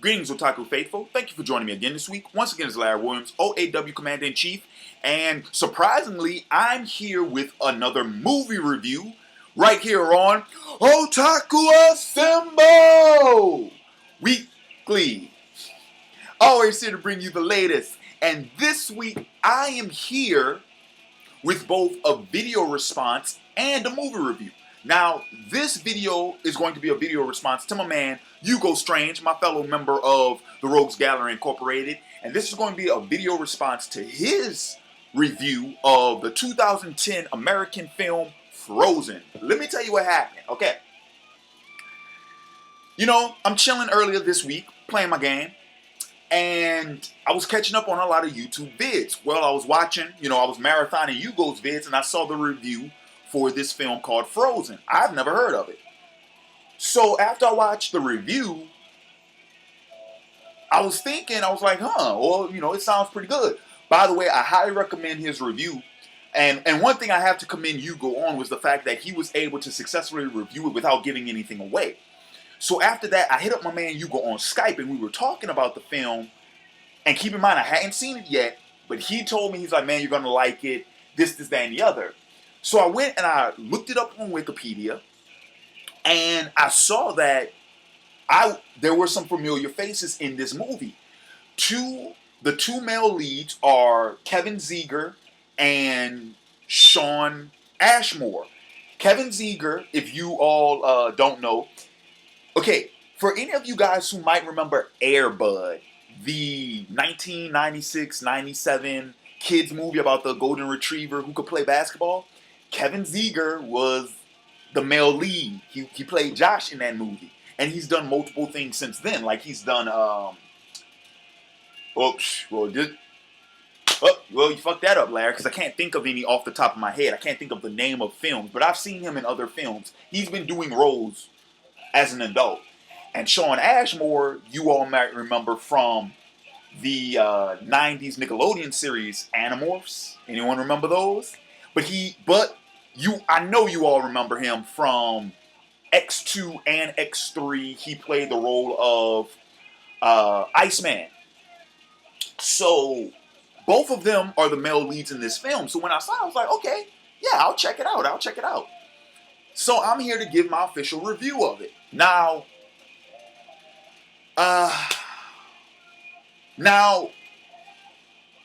Greetings, Otaku Faithful. Thank you for joining me again this week. Once again, it's Larry Williams, OAW Commander-in-Chief, and surprisingly, I'm here with another movie review right here on Otaku Assemble! Weekly. Always here to bring you the latest. And this week, I am here with both a video response and a movie review. Now, this video is going to be a video response to my man, Hugo Strange, my fellow member of the Rogues Gallery Incorporated. And this is going to be a video response to his review of the 2010 American film Frozen. Let me tell you what happened, okay? You know, I'm chilling earlier this week, playing my game, and I was catching up on a lot of YouTube vids. Well, I was watching, I was marathoning Hugo's vids, and I saw the review for this film called Frozen. I've never heard of it. So after I watched the review, I was like, well, it sounds pretty good. By the way, I highly recommend his review. And one thing I have to commend Hugo on was the fact that he was able to successfully review it without giving anything away. So after that, I hit up my man Hugo on Skype, and we were talking about the film. And keep in mind, I hadn't seen it yet, but he told me, he's like, man, you're going to like it, this, that, and the other. So I went and I looked it up on Wikipedia, and I saw that there were some familiar faces in this movie. The two male leads are Kevin Zegers and Shawn Ashmore. Kevin Zegers, if you all don't know, okay, for any of you guys who might remember Air Bud, the 1996-97 kids movie about the golden retriever who could play basketball, Kevin Zegers was the male lead. He played Josh in that movie. And he's done multiple things since then. Like he's done, you fucked that up, Larry, because I can't think of any off the top of my head. I can't think of the name of films. But I've seen him in other films. He's been doing roles as an adult. And Shawn Ashmore, you all might remember from the 90s Nickelodeon series Animorphs. Anyone remember those? I know you all remember him from X2 and X3. He played the role of Iceman. So both of them are the male leads in this film. So when I saw it, I was like, okay, yeah, I'll check it out. So I'm here to give my official review of it. Now,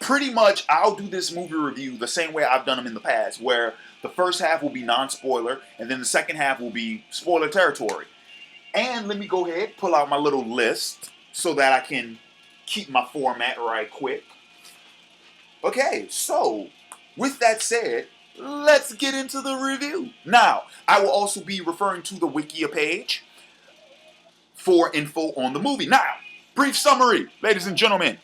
pretty much I'll do this movie review the same way I've done them in the past, where the first half will be non-spoiler, and then the second half will be spoiler territory. And let me go ahead, pull out my little list so that I can keep my format right quick. Okay, so with that said, let's get into the review. Now, I will also be referring to the Wikia page for info on the movie. Now, brief summary, ladies and gentlemen.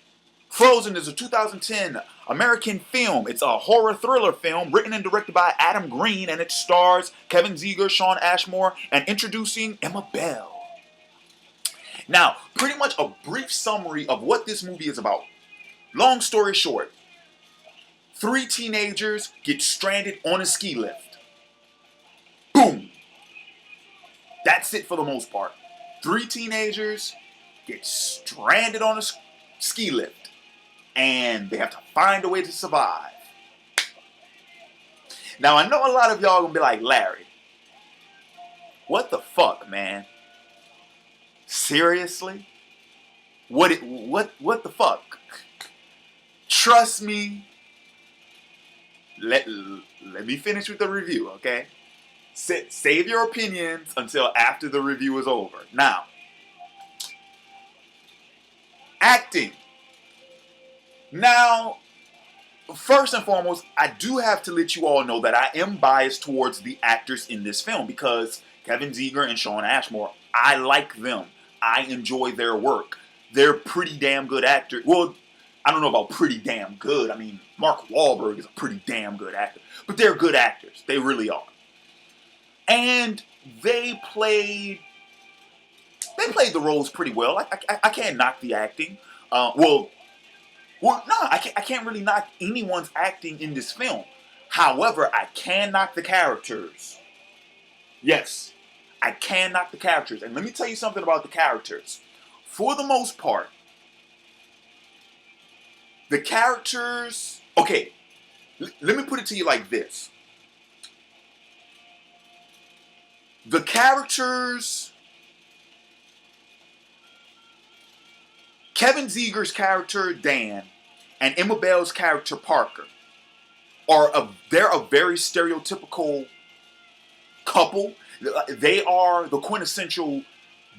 Frozen is a 2010 American film. It's a horror thriller film written and directed by Adam Green, and it stars Kevin Zegers, Shawn Ashmore, and introducing Emma Bell. Now, pretty much a brief summary of what this movie is about. Long story short, 3 teenagers get stranded on a ski lift. Boom! That's it for the most part. 3 teenagers get stranded on a ski lift. And they have to find a way to survive. Now, I know a lot of y'all gonna be like, Larry, what the fuck, man? Seriously? What the fuck? Trust me. Let me finish with the review, okay? Save your opinions until after the review is over. Now, acting. Now, first and foremost, I do have to let you all know that I am biased towards the actors in this film because Kevin Zegers and Shawn Ashmore, I like them. I enjoy their work. They're pretty damn good actors. Well, I don't know about pretty damn good. I mean, Mark Wahlberg is a pretty damn good actor. But they're good actors. They really are. And they played the roles pretty well. I can't knock the acting. No, I can't really knock anyone's acting in this film. However, I can knock the characters. Yes, I can knock the characters. And let me tell you something about the characters. for the most part, the characters... Okay, let me put it to you like this. The characters... Kevin character, Dan, and Emma Bell's character, Parker, they're a very stereotypical couple. They are the quintessential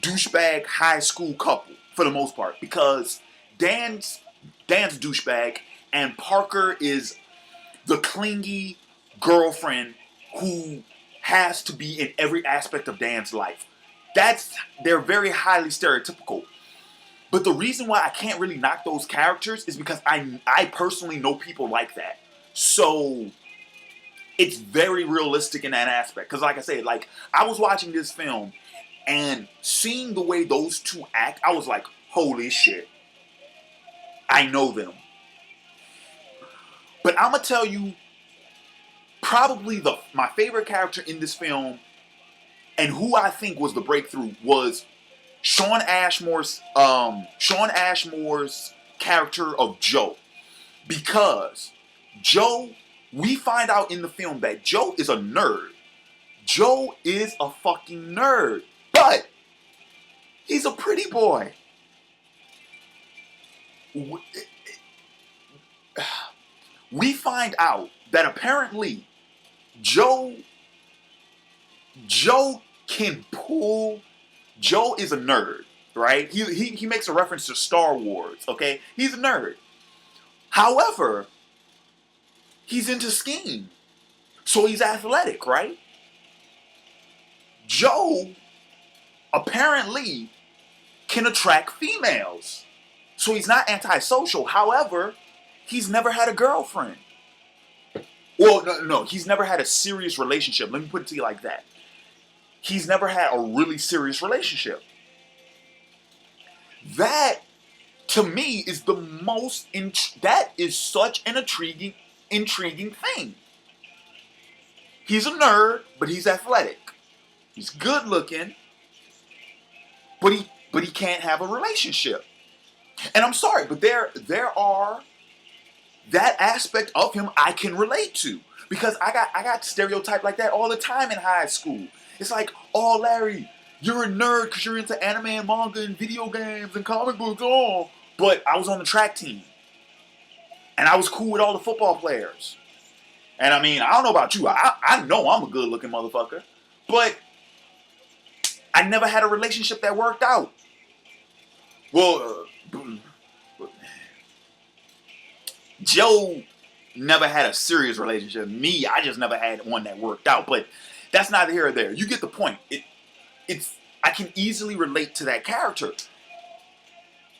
douchebag high school couple for the most part, because Dan's douchebag and Parker is the clingy girlfriend who has to be in every aspect of Dan's life. They're very highly stereotypical. But the reason why I can't really knock those characters is because I personally know people like that. So it's very realistic in that aspect. Because like I said, like, I was watching this film and seeing the way those two act, I was like, holy shit. I know them. But I'm going to tell you, probably my favorite character in this film, and who I think was the breakthrough, was Shawn Ashmore's character of Joe. Because Joe, we find out in the film that Joe is a nerd. Joe is a fucking nerd. But he's a pretty boy. We find out that apparently Joe can pull... Joe is a nerd, right? He makes a reference to Star Wars, okay? He's a nerd. However, he's into skiing. So he's athletic, right? Joe apparently can attract females. So he's not antisocial. However, he's never had a girlfriend. Well, no, he's never had a serious relationship. Let me put it to you like that. He's never had a really serious relationship. That, to me, is the most... that is such an intriguing thing. He's a nerd, but he's athletic. He's good looking, but he can't have a relationship. And I'm sorry, but there are... that aspect of him I can relate to. Because I got stereotyped like that all the time in high school. It's like, oh, Larry, you're a nerd because you're into anime and manga and video games and comic books. Oh, but I was on the track team. And I was cool with all the football players. And I mean, I don't know about you. I know I'm a good-looking motherfucker. But I never had a relationship that worked out. Well, Joe never had a serious relationship. Me, I just never had one that worked out. But that's neither here or there. You get the point. I can easily relate to that character.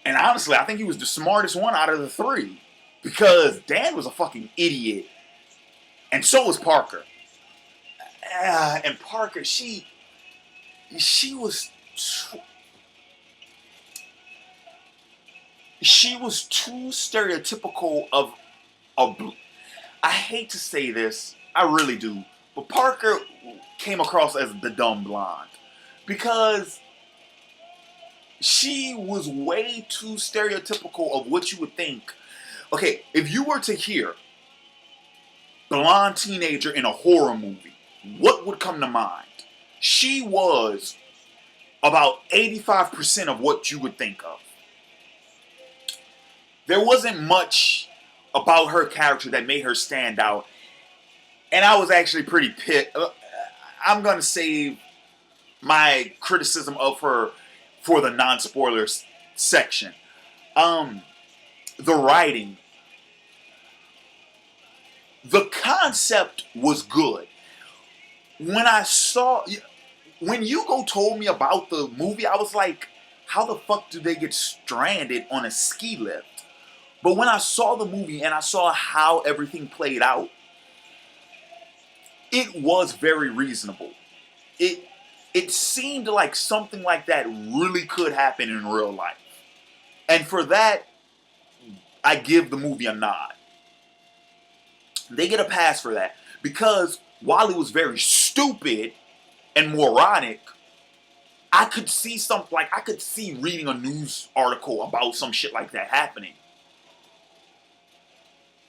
And honestly, I think he was the smartest one out of the three. Because Dan was a fucking idiot. And so was Parker. And Parker, she was too stereotypical of a... I hate to say this. I really do. But Parker came across as the dumb blonde. Because she was way too stereotypical of what you would think. Okay, if you were to hear blonde teenager in a horror movie, what would come to mind? She was about 85% of what you would think of. There wasn't much about her character that made her stand out. And I was actually pretty pissed. I'm going to save my criticism of her for the non-spoilers section. The writing. The concept was good. When Hugo told me about the movie, I was like, how the fuck do they get stranded on a ski lift? But when I saw the movie and I saw how everything played out, it was very reasonable. It seemed like something like that really could happen in real life. And for that, I give the movie a nod. They get a pass for that. Because while it was very stupid and moronic, I could see I could see reading a news article about some shit like that happening.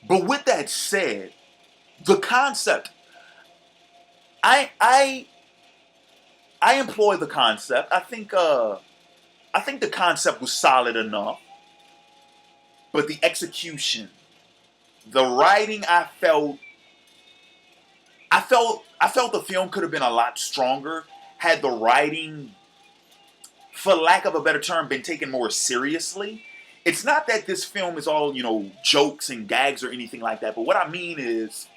But with that said, the concept, I I I employ the concept. I think the concept was solid enough, but the execution, the writing, I felt the film could have been a lot stronger had the writing, for lack of a better term, been taken more seriously. It's not that this film is all, jokes and gags or anything like that, but what I mean is,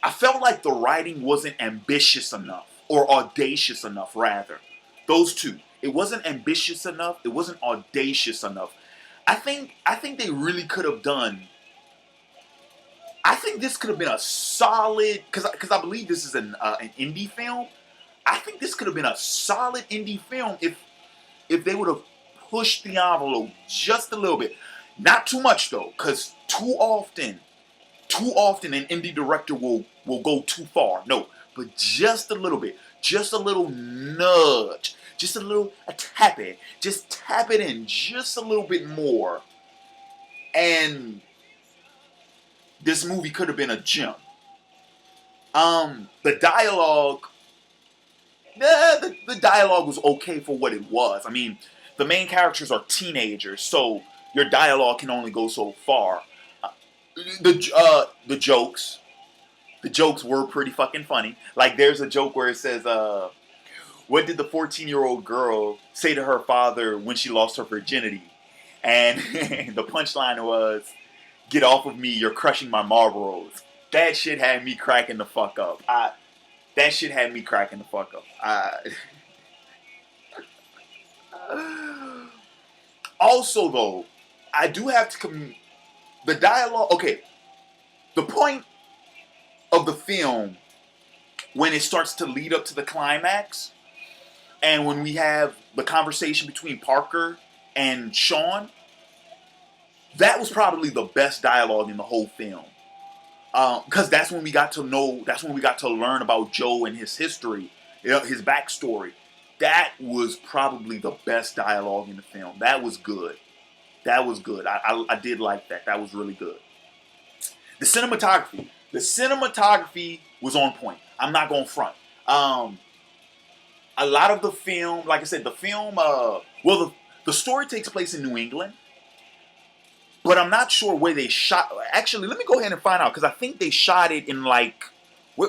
I felt like the writing wasn't ambitious enough, or audacious enough, rather. Those two. It wasn't ambitious enough, it wasn't audacious enough. I think they really could have done. I think this could have been a solid, because I believe this is an indie film. I think this could have been a solid indie film if they would have pushed the envelope just a little bit. Not too much though, because too often an indie director will go too far. No, but just a little bit, just a little nudge, just a tap it, just tap it in just a little bit more, and this movie could have been a gem. The dialogue, the dialogue was okay for what it was. I mean, the main characters are teenagers, so your dialogue can only go so far. The jokes were pretty fucking funny. Like there's a joke where it says, "What did the 14-year-old girl say to her father when she lost her virginity?" And the punchline was, "Get off of me, you're crushing my Marlboros." That shit had me cracking the fuck up. That shit had me cracking the fuck up. Also, though, I do have to the dialogue. Okay, the point of the film when it starts to lead up to the climax, and when we have the conversation between Parker and Shawn, that was probably the best dialogue in the whole film. Because that's when we got to learn about Joe and his history, his backstory. That was probably the best dialogue in the film. That was good. That was good. I did like that. That was really good. The cinematography. The cinematography was on point. I'm not going to front. A lot of the film, like I said, the story takes place in New England. But I'm not sure where they shot. Actually, let me go ahead and find out, because I think they shot it in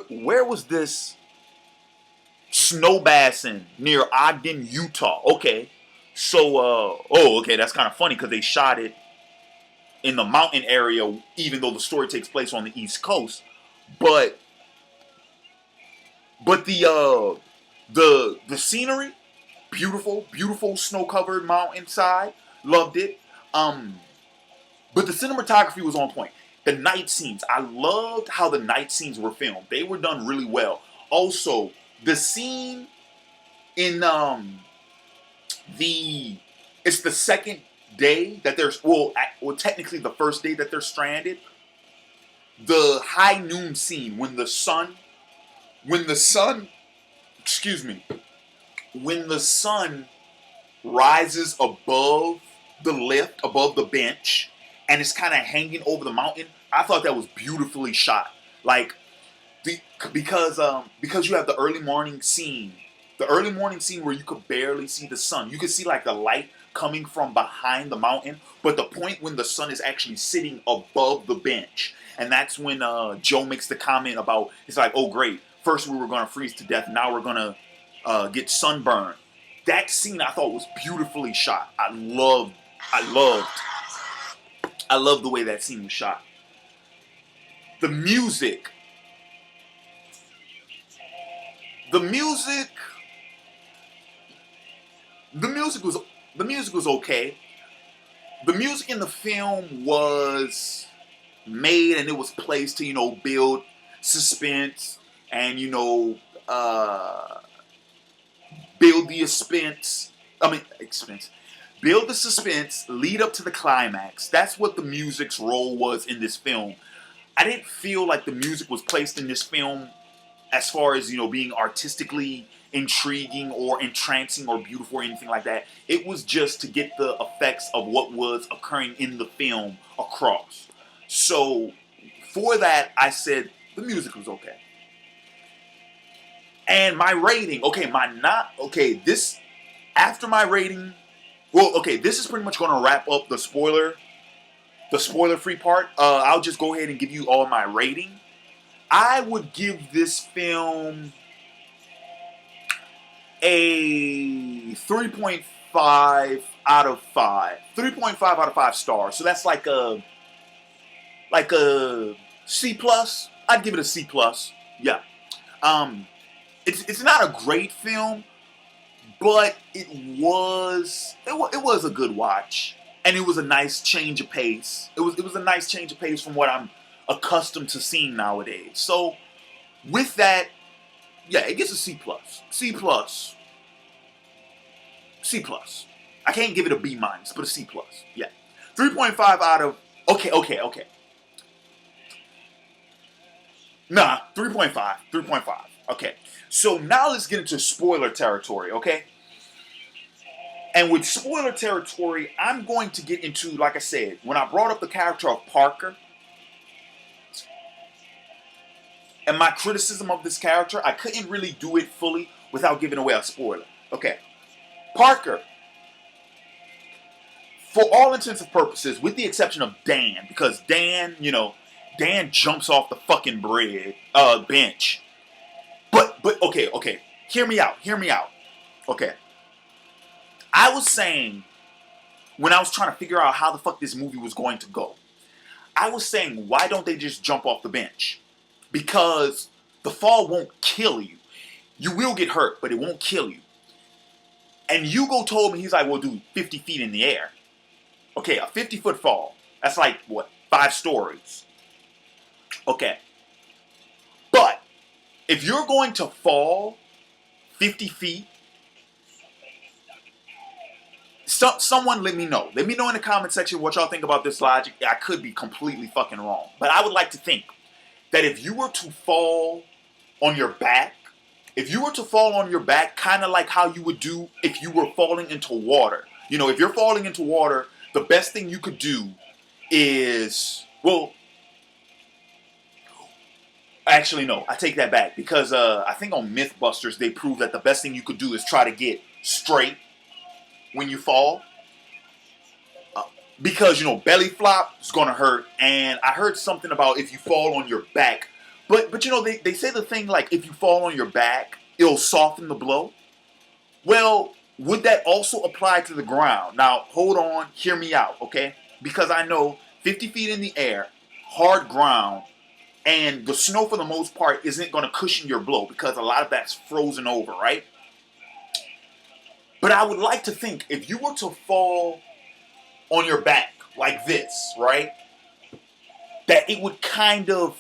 where was this? Snow Basin near Ogden, Utah. Okay. So, okay, that's kind of funny because they shot it in the mountain area, even though the story takes place on the East Coast. But the scenery, beautiful, beautiful snow-covered mountainside. Loved it. But the cinematography was on point. The night scenes, I loved how the night scenes were filmed. They were done really well. Also, the scene in it's the second day that there's technically the first day that they're stranded. The high noon scene when the sun rises above the lift, above the bench, and it's kind of hanging over the mountain. I thought that was beautifully shot. Because you have the early morning scene where you could barely see the sun. You could see the light coming from behind the mountain, but the point when the sun is actually sitting above the bench, and that's when Joe makes the comment about, it's like, oh great, first we were gonna freeze to death, now we're gonna get sunburned. That scene I thought was beautifully shot. I loved the way that scene was shot. The music was okay. The music in the film was made and it was placed to, build suspense and, build the suspense, lead up to the climax. That's what the music's role was in this film. I didn't feel like the music was placed in this film as far as, being artistically intriguing or entrancing or beautiful or anything like that. It was just to get the effects of what was occurring in the film across. So for that, I said the music was okay. And my rating, this, after my rating, this is pretty much going to wrap up the spoiler-free part. I'll just go ahead and give you all my rating. I would give this film a 3.5 out of 5. 3.5 out of 5 stars. So that's like a C plus. I'd give it a C plus. Yeah. It's not a great film, but it was a good watch, and it was a nice change of pace. It was a nice change of pace from what I'm accustomed to seeing nowadays. So with that, yeah, it gets a C plus. C plus. C plus. I can't give it a B minus, but a C plus. Yeah. 3.5 out of okay. Nah, 3.5. 3.5. Okay. So now let's get into spoiler territory, okay? And with spoiler territory, I'm going to get into, like I said, when I brought up the character of Parker and my criticism of this character, I couldn't really do it fully without giving away a spoiler. Okay. Parker, for all intents and purposes, with the exception of Dan, because Dan jumps off the fucking bench. But okay. Hear me out. Okay. I was saying, when I was trying to figure out how the fuck this movie was going to go, I was saying, why don't they just jump off the bench? Because the fall won't kill you. You will get hurt, but it won't kill you. And Hugo told me, he's like, well, dude, 50 feet in the air. Okay, a 50-foot fall. That's like, what, 5 stories. Okay. But if you're going to fall 50 feet, someone let me know. Let me know in the comment section what y'all think about this logic. I could be completely fucking wrong. But I would like to think that if you were to fall on your back, kind of like how you would do if you were falling into water. You know, if you're falling into water, the best thing you could do is, well, actually, no, I take that back, because I think on Mythbusters they prove that the best thing you could do is try to get straight when you fall, because belly flop is gonna hurt. And I heard something about if you fall on your back, but they say the thing like if you fall on your back, it'll soften the blow. Well, would that also apply to the ground? Now hold on, hear me out, okay? Because I know 50 feet in the air, hard ground, and the snow, for the most part, isn't going to cushion your blow because a lot of that's frozen over, right? But I would like to think if you were to fall on your back like this, right, that it would kind of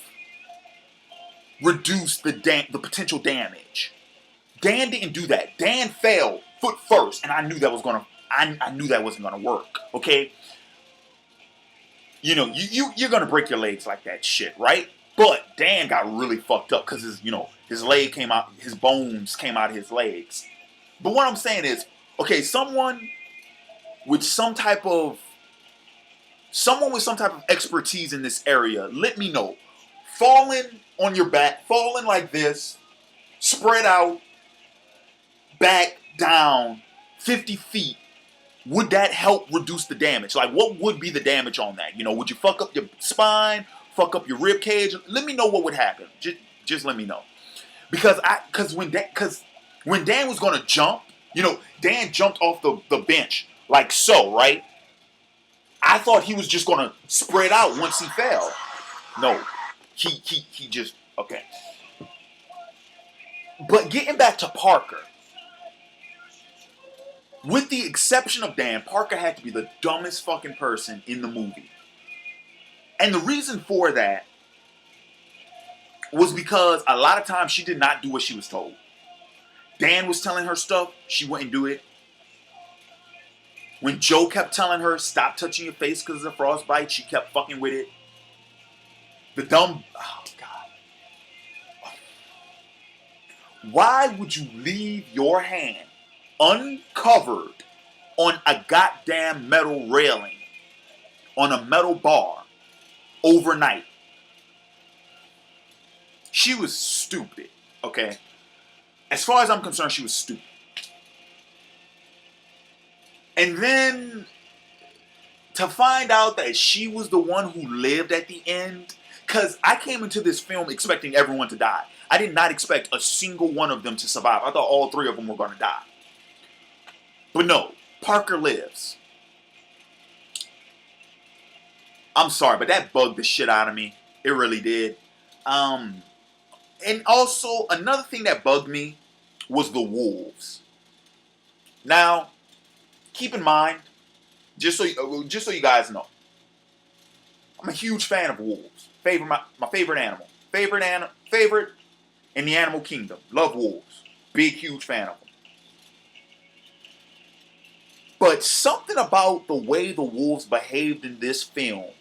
reduce the potential damage. Dan didn't do that. Dan fell foot first, and I knew that wasn't gonna work. Okay, you're gonna break your legs like that shit, right? But Dan got really fucked up because his leg came out, his bones came out of his legs. But what I'm saying is, okay, someone with some type of expertise in this area, let me know. Falling on your back, falling like this, spread out, back down, 50 feet, would that help reduce the damage? Like, what would be the damage on that? Would you fuck up your spine? Fuck up your rib cage? Let me know what would happen. Just let me know. Because when Dan was gonna jump, Dan jumped off the bench like so, right? I thought he was just gonna spread out once he fell. No, he just, okay. But getting back to Parker, with the exception of Dan, Parker had to be the dumbest fucking person in the movie. And the reason for that was because a lot of times she did not do what she was told. Dan was telling her stuff, she wouldn't do it. When Joe kept telling her, stop touching your face because of the frostbite, she kept fucking with it. Oh God. Why would you leave your hand uncovered on a goddamn metal railing, on a metal bar, overnight? She was stupid, okay? As far as I'm concerned, she was stupid. And then to find out that she was the one who lived at the end, because I came into this film expecting everyone to die. I did not expect a single one of them to survive. I thought all three of them were going to die. But no, Parker lives. I'm sorry, but that bugged the shit out of me. It really did. And also, another thing that bugged me was the wolves. Now, keep in mind, just so you guys know, I'm a huge fan of wolves. My favorite animal. Favorite in the animal kingdom. Love wolves. Big, huge fan of them. But something about the way the wolves behaved in this film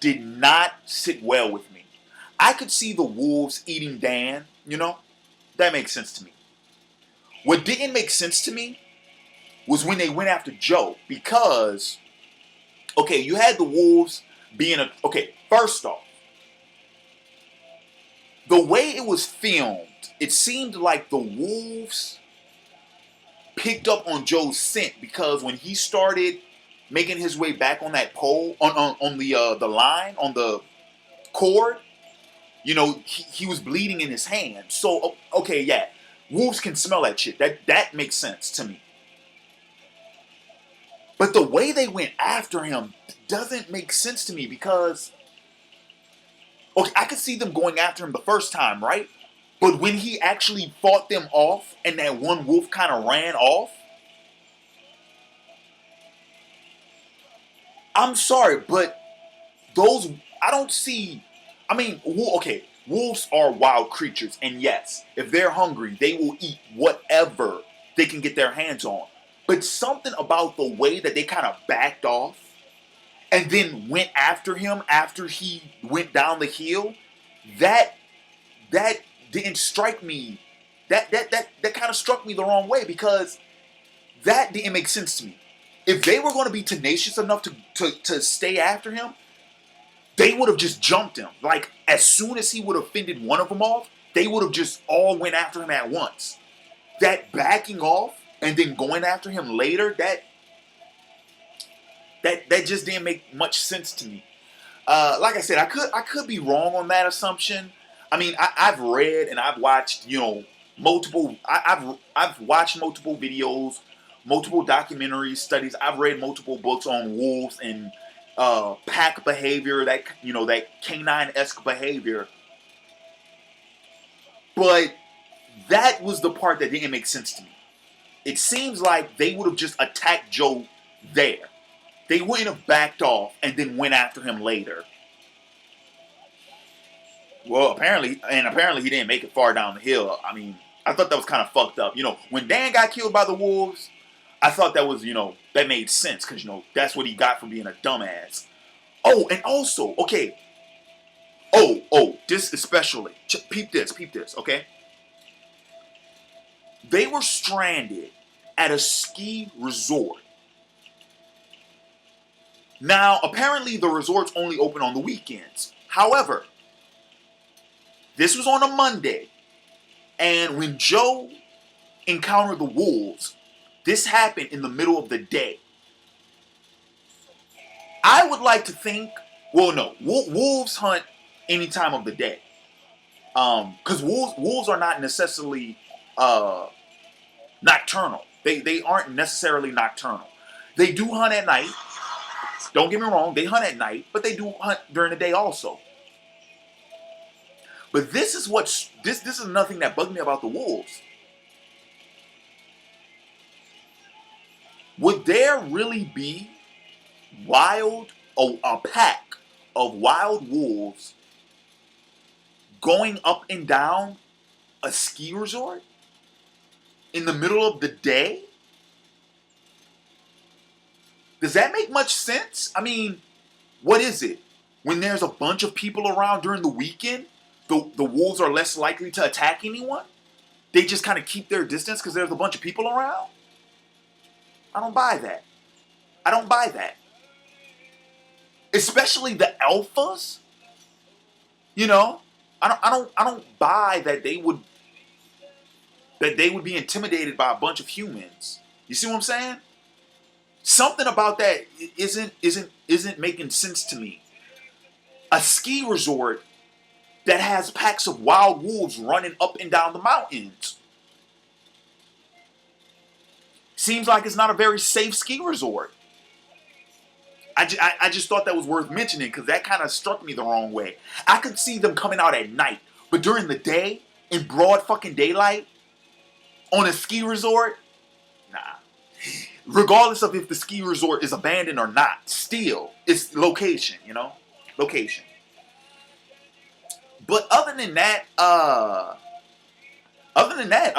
did not sit well with me. I could see the wolves eating Dan, you know? That makes sense to me. What didn't make sense to me was when they went after Joe, because, okay, you had the wolves okay, first off, the way it was filmed, it seemed like the wolves picked up on Joe's scent, because when he started making his way back on that pole, on the line, on the cord, you know, he was bleeding in his hand. So, okay, yeah, wolves can smell that shit. That makes sense to me. But the way they went after him doesn't make sense to me, because, okay, I could see them going after him the first time, right? But when he actually fought them off and that one wolf kind of ran off, I'm sorry, but I don't see, I mean, okay, wolves are wild creatures, and yes, if they're hungry, they will eat whatever they can get their hands on. But something about the way that they kind of backed off and then went after him after he went down the hill, that didn't strike me. That kind of struck me the wrong way, because that didn't make sense to me. If they were going to be tenacious enough to stay after him, they would have just jumped him. Like, as soon as he would have fended one of them off, they would have just all went after him at once. That backing off and then going after him later, that just didn't make much sense to me. Like I said, I could be wrong on that assumption. I mean, I've read and I've watched, you know, multiple. I've watched multiple videos, multiple documentaries, studies. I've read multiple books on wolves and pack behavior, that, you know, that canine-esque behavior. But that was the part that didn't make sense to me. It seems like they would have just attacked Joe there. They wouldn't have backed off and then went after him later. Well, apparently he didn't make it far down the hill. I mean, I thought that was kind of fucked up. You know, when Dan got killed by the wolves, I thought that was, you know, that made sense, because, you know, that's what he got for being a dumbass. Oh, and also, okay. Oh, this especially. Peep this, okay? They were stranded at a ski resort. Now, apparently the resort's only open on the weekends. However, this was on a Monday, and when Joe encountered the wolves, this happened in the middle of the day. I would like to think, well, no, wolves hunt any time of the day, because wolves are not necessarily nocturnal. They aren't necessarily nocturnal. They do hunt at night. Don't get me wrong, they hunt at night, but they do hunt during the day also. But this is another thing that bugged me about the wolves. Would there really be a pack of wild wolves going up and down a ski resort in the middle of the day? Does that make much sense? I mean, what is it? When there's a bunch of people around during the weekend, the wolves are less likely to attack anyone? they just kind of keep their distance because there's a bunch of people around. I don't buy that. I don't buy that. Especially the alphas. You know, I don't buy that they would be intimidated by a bunch of humans. You see what I'm saying? Something about that isn't making sense to me. A ski resort that has packs of wild wolves running up and down the mountains. Seems like it's not a very safe ski resort. I just thought that was worth mentioning because that kind of struck me the wrong way. I could see them coming out at night, but during the day, in broad fucking daylight, on a ski resort, nah. Regardless of if the ski resort is abandoned or not, still, it's location, you know? Location. But other than that, I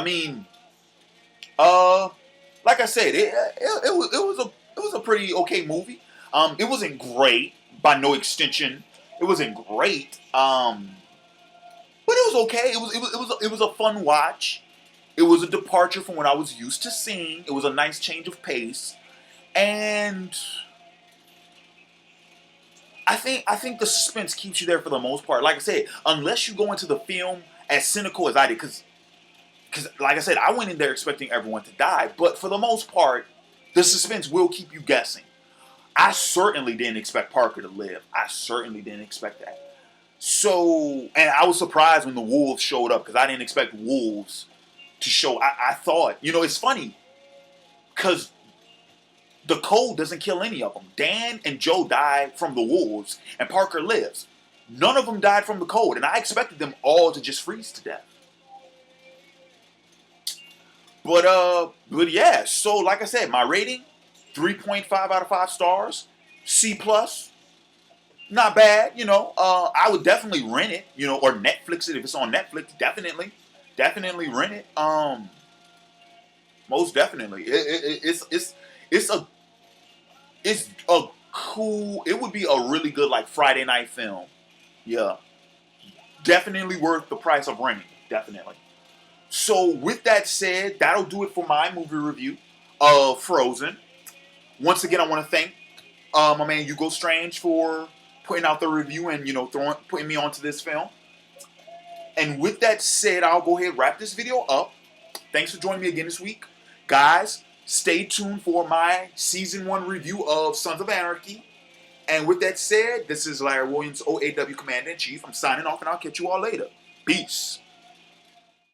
mean, like I said, it was a pretty okay movie. It wasn't great by no extension. It wasn't great. But it was okay. It was a fun watch. It was a departure from what I was used to seeing. It was a nice change of pace, and I think the suspense keeps you there for the most part. Like I said, unless you go into the film as cynical as I did, because like I said, I went in there expecting everyone to die, but for the most part, the suspense will keep you guessing. I certainly didn't expect Parker to live. I certainly didn't expect that. So, and I was surprised when the wolves showed up because I didn't expect wolves to show. I thought, you know, it's funny because the cold doesn't kill any of them. Dan and Joe died from the wolves, and Parker lives. None of them died from the cold, and I expected them all to just freeze to death. But yeah. So, like I said, my rating 3.5 out of 5 stars, C plus. Not bad, you know. I would definitely rent it, you know, or Netflix it if it's on Netflix. Definitely rent it. Most definitely. It's a cool. It would be a really good like Friday night film. Yeah, definitely worth the price of renting. Definitely. So with that said, that'll do it for my movie review of Frozen. Once again, I want to thank my man Hugo Strange for putting out the review and, you know, putting me onto this film. And with that said, I'll go ahead and wrap this video up. Thanks for joining me again this week. Guys, stay tuned for my Season 1 review of Sons of Anarchy. And with that said, this is Larry Williams, OAW Commander-in-Chief. I'm signing off, and I'll catch you all later. Peace.